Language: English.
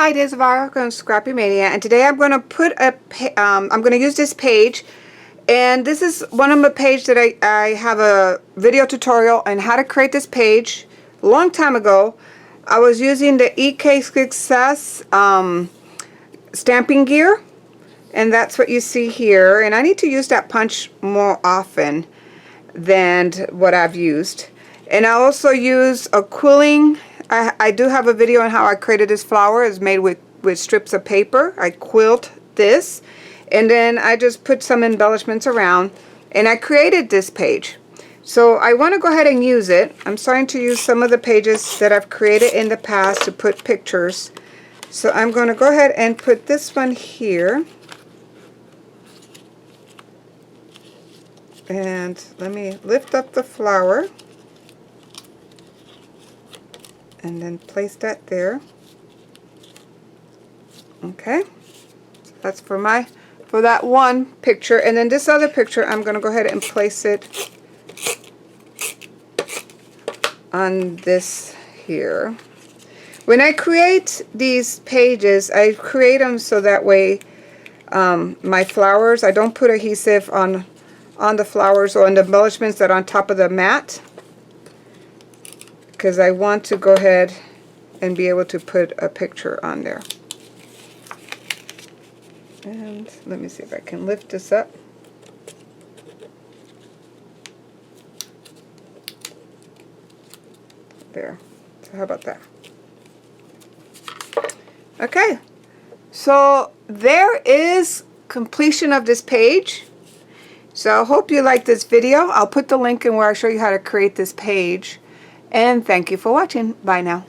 Hi, this is Vara from Scrappy Mania, and today I'm going to put I'm going to use this page, and this is one of my pages that I have a video tutorial on how to create this page. A long time ago, I was using the EK Success stamping gear, and that's what you see here. And I need to use that punch more often than what I've used. And I also use a quilling. I do have a video on how I created this flower. It's made with strips of paper. I quilt this, and then I just put some embellishments around, and I created this page. So I want to go ahead and use it. I'm starting to use some of the pages that I've created in the past to put pictures. So I'm going to go ahead and put this one here. And let me lift up the flower and then place that there. Okay, so that's for that one picture. And then this other picture, I'm going to go ahead and place it on this here. When I create these pages, I create them so that way my flowers, I don't put adhesive on the flowers or on the embellishments that are on top of the mat, because I want to go ahead and be able to put a picture on there. And let me see if I can lift this up. There. So how about that? Okay. So there is completion of this page. So I hope you like this video. I'll put the link in where I show you how to create this page. And thank you for watching. Bye now.